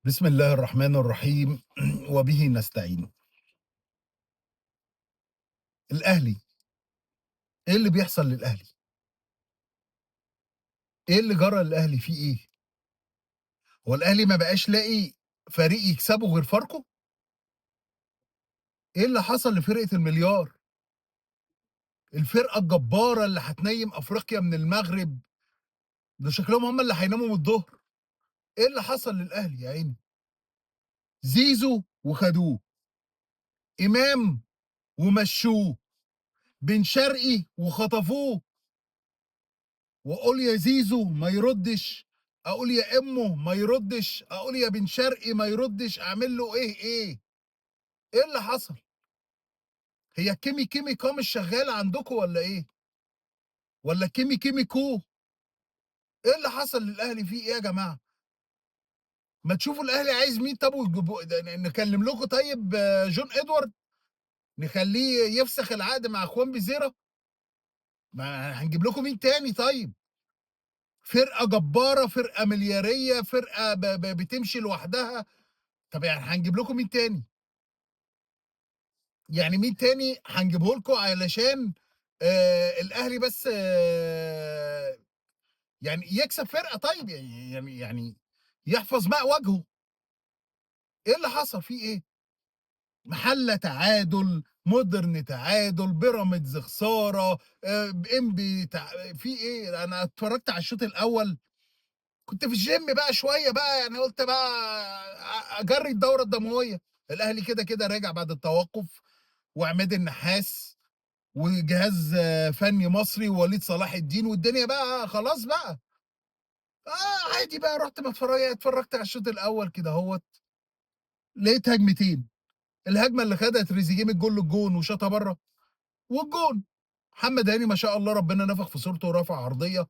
بسم الله الرحمن الرحيم وبه نستعين. الأهلي، إيه اللي بيحصل للأهلي؟ إيه اللي جرى للأهلي فيه إيه؟ هو الأهلي ما بقاش لاقي فريق يكسبه غير فاركو؟ إيه اللي حصل لفرقة المليار؟ الفرقة الجبارة اللي هتنيم أفريقيا من المغرب، ده شكلهم هم اللي هيناموا من الضهر. إيه اللي حصل للأهلي يا عيني؟ زيزو وخدوه، إمام ومشوه، بن شرقي وخطفوه، واقول يا زيزو ما يردش، اقول يا امه ما يردش، اقول يا بن شرقي ما يردش، اعمل له ايه اللي حصل؟ هي كيمي كيمي كو مش شغاله عندكم ولا ايه؟ ولا كيمي كيمي كو؟ ايه اللي حصل للاهلي فيه ايه يا جماعه؟ ما تشوفوا الاهلي عايز مين؟ طب نكلم لكم طيب جون ادوارد، نخليه يفسخ العقد مع اخوان بيزيرا. ما هنجيب لكم مين تاني طيب؟ فرقه جباره، فرقه ملياريه، فرقه بتمشي لوحدها. طب يعني هنجيب لكم مين تاني؟ يعني مين تاني هنجيبه لكم علشان الاهلي بس يعني يكسب فرقه؟ طيب يعني يحفظ ماء وجهه. ايه اللي حصل فيه ايه؟ محله تعادل، مودرن تعادل، بيراميدز خساره، انبي في ايه؟ انا اتفرجت على الشوط الاول، كنت في الجيم بقى شويه بقى، يعني قلت بقى اجري الدوره الدمويه. الاهلي كده كده راجع بعد التوقف، وعماد النحاس، وجهاز فني مصري، ووليد صلاح الدين، والدنيا بقى خلاص بقى. عادي بقى، رحت اتفرجت على الشوط الاول كده اهوت، لقيت هجمتين. الهجمه اللي خدها تريزيجيه من الجول للجون وشاطها بره، والجون محمد هاني ما شاء الله ربنا نفخ في صورته ورفع عرضيه،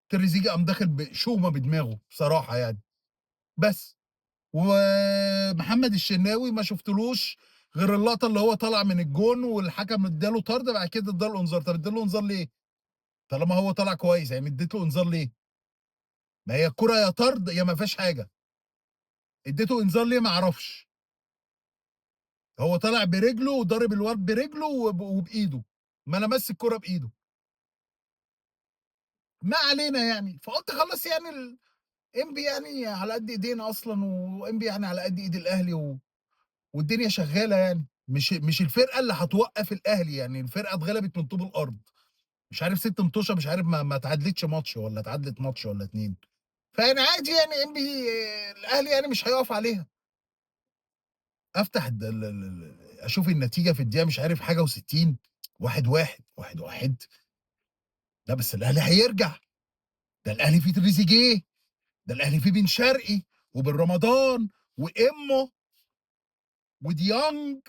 تريزيجيه قام داخل بشومه بدماغه بصراحه يعني. بس ومحمد الشناوي ما شفتلوش غير اللقطه اللي هو طالع من الجون والحكم اداله طرد، بعد كده اداله انذار. طب اداله انذار ليه؟ طالما هو طلع كويس، يعني اديته انذار ليه؟ ما هي الكرة يا طرد يا ما فيهاش حاجة. اديته انذار ليه؟ ما اعرفش. هو طلع برجله وضارب الواد برجله وبايده، ما لمس الكرة بايده. ما علينا يعني. فقلت خلاص يعني انبي يعني على قد ايدينا اصلا، وانبي يعني على قد ايد الاهلي والدنيا شغاله يعني. مش الفرقه اللي هتوقف الاهلي، يعني الفرقه اتغلبت من طوب الارض. مش عارف 6 متوشه، مش عارف ما اتعادلتش ماتش ولا اتعادلت ماتش ولا اتنين. فيعني عادي يعني انبي، الاهلي يعني مش هيقف عليها. افتح اشوف النتيجه في الدقيقه مش عارف حاجه و60، 1-1 1-1. لا بس الاهلي هيرجع، ده الاهلي فيه تريزيجيه، ده الاهلي فيه بن شرقي وبن رمضان وامه وديانج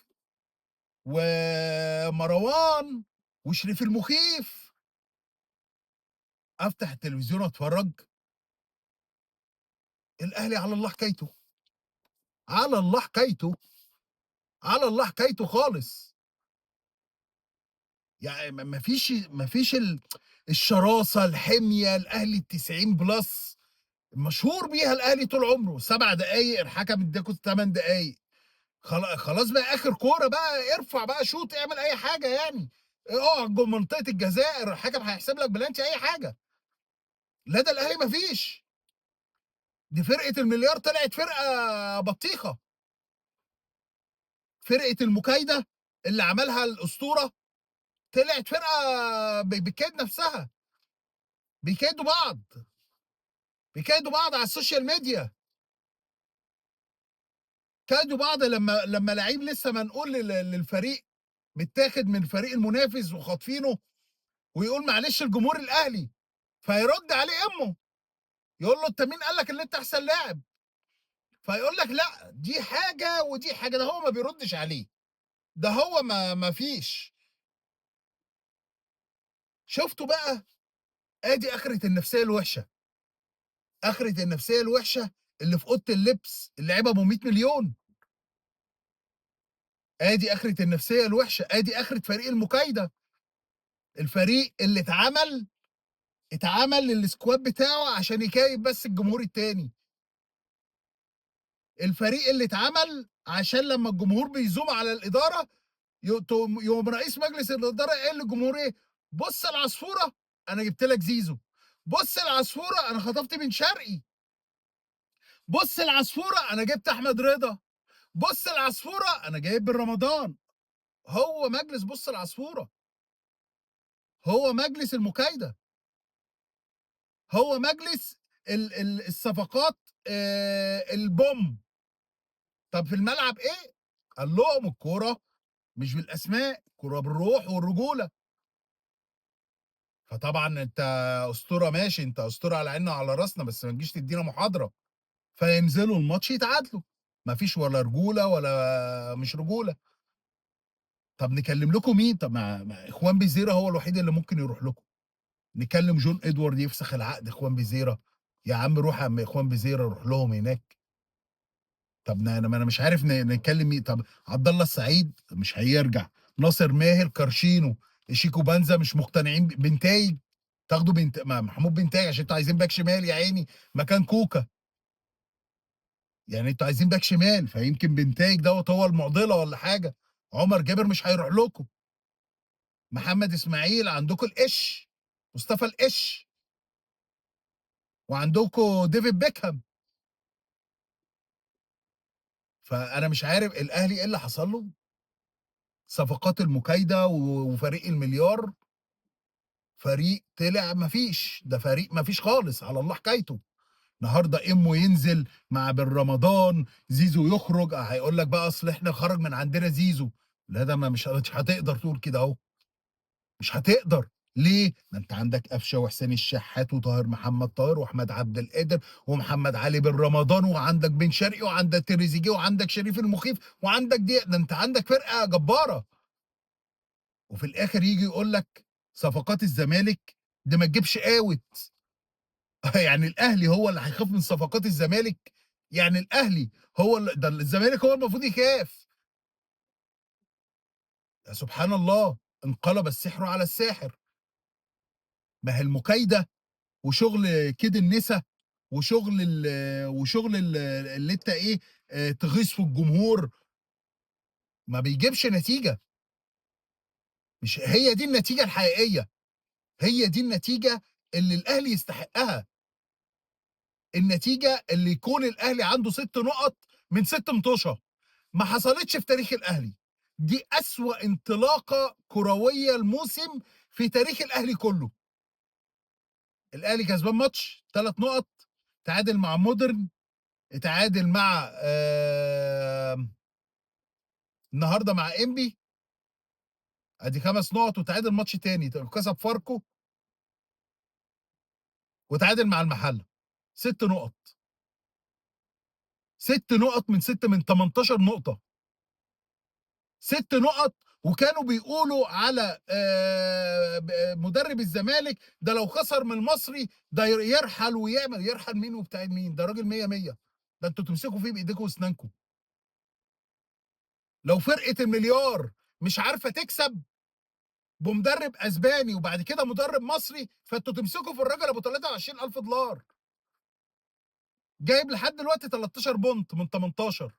ومروان وشريف المخيف. افتح التلفزيون اتفرج، الاهلي على الله حكايته، على الله حكايته، على الله حكايته خالص. يعني ما فيش الشراسه، الحميه، الاهلي ال90 بلس مشهور بيها الاهلي طول عمره. 7 دقايق الحكم اداكوا 8 دقايق، خلاص بقى اخر كوره بقى، ارفع بقى شوط، اعمل اي حاجه يعني، اقعد جوه منطقه الجزاء الحكم هيحسب لك بلانتي اي حاجه. لا ده الاهلي مفيش. دي فرقه المليار طلعت فرقه بطيخه. فرقه المكايده اللي عملها الاسطوره طلعت فرقه بتكيد نفسها، بيكيدوا بعض، بيكيدوا بعض على السوشيال ميديا. كادوا بعض لما لعيب لسه منقول للفريق، متاخد من الفريق المنافس وخاطفينه، ويقول معلش الجمهور الاهلي، فيرد عليه امه يقول له انت مين قال لك ان انت احسن لاعب؟ فيقول لك لا دي حاجه ودي حاجه، ده هو ما بيردش عليه، ده هو ما فيش. شفتوا بقى؟ ادي اخره النفسيه الوحشه، اخره النفسيه الوحشه اللي في اوضه اللبس اللعيبه ابو 100 مليون. ادي اخره النفسيه الوحشه، ادي اخره فريق المكايده، الفريق اللي اتعمل للسكواد بتاعه عشان يكايد بس الجمهور التاني. الفريق اللي اتعمل عشان لمّا الجمهور بيزوم على الإدارة يقوم رئيس مجلس الإدارة قايل للجمهور إيه، بُص العصفورة أنا جِبت لك زيزو، بُص العصفورة أنا خطفت بن شرقي، بُص العصفورة أنا جِبت أحمد رضا، بُص العصفورة أنا جايب بن رمضان. هو مجلس بُص العصفورة، هو مجلس المكايدة، هو مجلس الصفقات البوم. طب في الملعب إيه؟ قال لهم الكورة مش بالأسماء، الكورة بالروح والرجولة. فطبعًا أنت أسطورة ماشي، أنت أسطورة على عيننا وعلى راسنا، بس ما تجيش تدّينا محاضرة. فينزلوا الماتش يتعادلوا، ما فيش ولا رجولة ولا مش رجولة. طب نكلم لكم مين؟ طب ما إخوان بيزيرة هو الوحيد اللي ممكن يروح لكم. نكلم جون إدوارد يفسخ العقد إخوان بيزيرة. يا عم روح يا عم إخوان بيزيرة روح لهم هناك. طب ما أنا مش عارف نكلم مين. طب عبد الله السعيد مش هيرجع، ناصر ماهر، كارشينو، شيكو بنزا مش مقتنعين بنتايج. تاخدوا محمود بنتايج عشان انتوا عايزين باك شمال يا عيني مكان كوكا. يعني انتوا عايزين باك شمال فيمكن بنتايج دوت هو المعضله ولا حاجه. عمر جابر مش هيروح لكم. محمد اسماعيل عندكم القش، مصطفى القش، وعندكم ديفيد بيكهام. فانا مش عارف الاهلي ايه اللي حصل له. صفقات المكايده وفريق المليار، فريق طلع ما فيش، ده فريق ما فيش خالص على الله حكايته. النهارده امه ينزل مع بن رمضان، زيزو يخرج هيقول لك بقى اصل احنا خرج من عندنا زيزو. لا ده ما مش هتقدر تقول كده اهو. مش هتقدر. ليه؟ ما انت عندك قفشه وحسين الشحات وطاهر محمد طاهر واحمد عبد القادر ومحمد علي بن رمضان وعندك بن شرقي وعندك تريزيجيه وعندك شريف المخيف وعندك دي، ده انت عندك فرقه جباره. وفي الاخر يجي يقول لك صفقات الزمالك دي ما تجيبش اوت. يعني الاهلي هو اللي هيخاف من صفقات الزمالك؟ يعني الاهلي هو اللي ده الزمالك هو المفروض يخاف. يا سبحان الله، انقلب السحر على الساحر. ما هي المكايده وشغل كيد النسا وشغل اللي انت ايه تغيظ في الجمهور ما بيجيبش نتيجه. مش هي دي النتيجه الحقيقيه، هي دي النتيجه اللي الاهلي يستحقها. النتيجه اللي يكون الاهلي عنده 6 نقط من 6 مطوشه، ما حصلتش في تاريخ الاهلي. دي اسوأ انطلاقه كرويه الموسم في تاريخ الاهلي كله. الاهلي كسبان ماتش 3 نقط، تعادل مع مودرن، اتعادل مع النهارده مع انبي، ادي 5 نقط، وتعادل ماتش تاني كسب فاركو، وتعادل مع المحله. 6 نقط، 6 نقط من 18 نقطه، 6 نقط. وكانوا بيقولوا على مدرب الزمالك ده لو خسر من المصري ده يرحل ويعمل. يرحل مين وبتاع مين؟ ده راجل 100 100. ده انتوا تمسكوا فيه بايديكم واسنانكم. لو فرقه المليار مش عارفه تكسب بمدرب اسباني وبعد كده مدرب مصري، فانتوا تمسكوا في الراجل ابو 23,000 دولار جايب لحد دلوقتي 13 بونت من 18،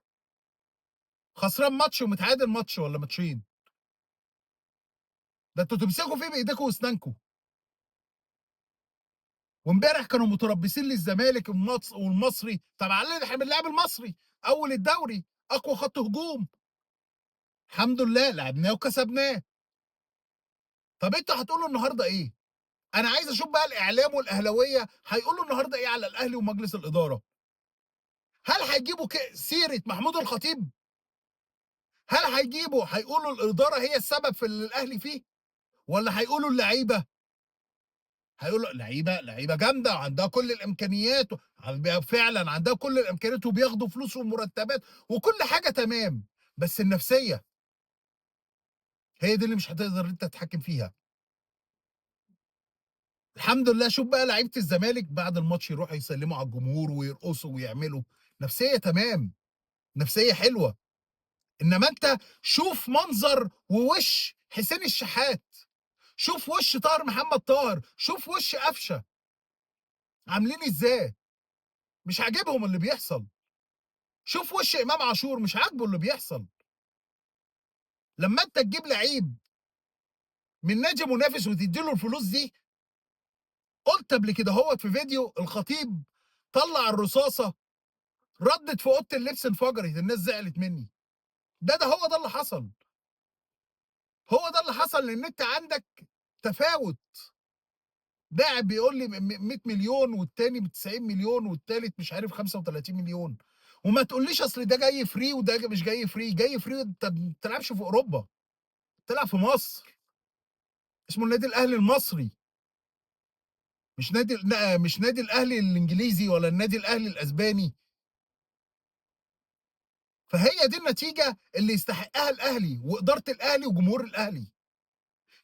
خسران ماتش ومتعادل ماتش ولا ماتشين. ده انتوا تمسكوا فيه بايديكم واسنانكم. وامبارح كانوا متربصين للزمالك والمصري. طب على احنا بنلعب المصري اول الدوري اقوى خط هجوم، الحمد لله لعبناه وكسبناه. طب انتوا هتقولوا النهارده ايه؟ انا عايز اشوف بقى الاعلام والاهلاويه هيقولوا النهارده ايه على الاهلي ومجلس الاداره. هل هيجيبوا سيره محمود الخطيب؟ هل هيقولوا الاداره هي السبب في اللي الاهلي فيه؟ ولا هيقولوا اللعيبه؟ هيقولوا لعيبه جامده وعندها كل الامكانيات فعلا عندها كل الامكانيات وبياخدوا فلوس ومرتبات وكل حاجه تمام، بس النفسيه هي دي اللي مش هتقدر انت تتحكم فيها. الحمد لله. شوف بقى لعيبه الزمالك بعد الماتش يروحوا يسلموا على الجمهور ويرقصوا ويعملوا نفسيه تمام، نفسيه حلوه. انما انت شوف منظر ووش حسين الشحات، شوف وش طاهر محمد طاهر، شوف وش قفشه عاملين ازاي. مش عاجبهم اللي بيحصل. شوف وش امام عاشور مش عاجبه اللي بيحصل. لما انت تجيب لعيب من نادي منافس وتدي له الفلوس دي. قلت قبل كده هوت في فيديو الخطيب طلع الرصاصه، ردت في اوضه اللبس انفجرت، الناس زعلت مني. هو ده اللي حصل. هو ده اللي حصل لان انت عندك تفاوت. لاعب بيقول لي 100 مليون والتاني ب 90 مليون والتالت مش عارف 35 مليون. وما تقوليش اصل ده جاي فري وده مش جاي فري. جاي فري انت ما بتلعبش في اوروبا، بتلعب في مصر. اسمه النادي الاهلي المصري، مش نادي الاهلي الانجليزي ولا النادي الاهلي الاسباني. فهي دي النتيجه اللي يستحقها الاهلي واداره الاهلي وجمهور الاهلي.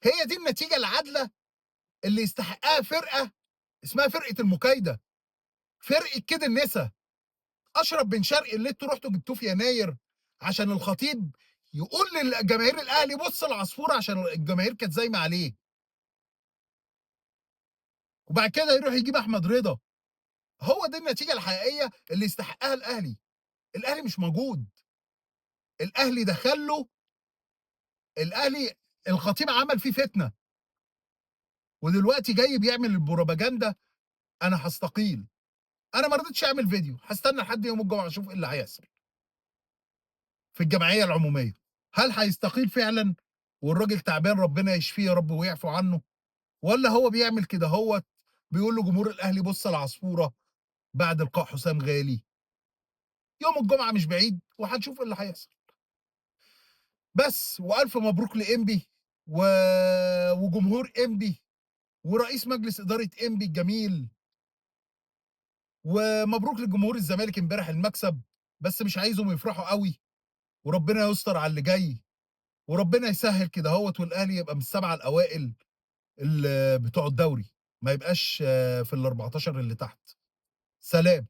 هي دي النتيجه العادله اللي يستحقها فرقه اسمها فرقه المكايده، فرقه كده النسا. اشرف بن شرقي اللي انتوا رحتوا جبتوه في يناير عشان الخطيب يقول للجماهير الاهلي بص العصفور عشان الجماهير كانت زايمه عليه. وبعد كده يروح يجيب احمد رضا. هو دي النتيجه الحقيقيه اللي يستحقها الاهلي. الاهلي مش موجود. الاهلي دخل له. الاهلي الخطيب عمل فيه فتنه، ودلوقتي جاي بيعمل البروباجندا. انا هستقيل. انا ما رضيتش اعمل فيديو، هستنى لحد يوم الجمعه اشوف ايه اللي هيحصل في الجمعيه العموميه. هل هيستقيل فعلا والراجل تعبان ربنا يشفيه يا رب ويعفو عنه، ولا هو بيعمل كده هوت بيقول لجمهور الاهلي بص العصفوره بعد القاء حسام غالي. يوم الجمعه مش بعيد وهنشوف ايه اللي هيحصل. بس والف مبروك لانبي و... وجمهور انبي ورئيس مجلس اداره انبي الجميل. ومبروك لجمهور الزمالك امبارح المكسب، بس مش عايزهم يفرحوا قوي. وربنا يستر على اللي جاي، وربنا يسهل كده هوت والاهلي يبقى من السبعه الاوائل بتوع الدوري، ما يبقاش في ال 14 اللي تحت. سلام.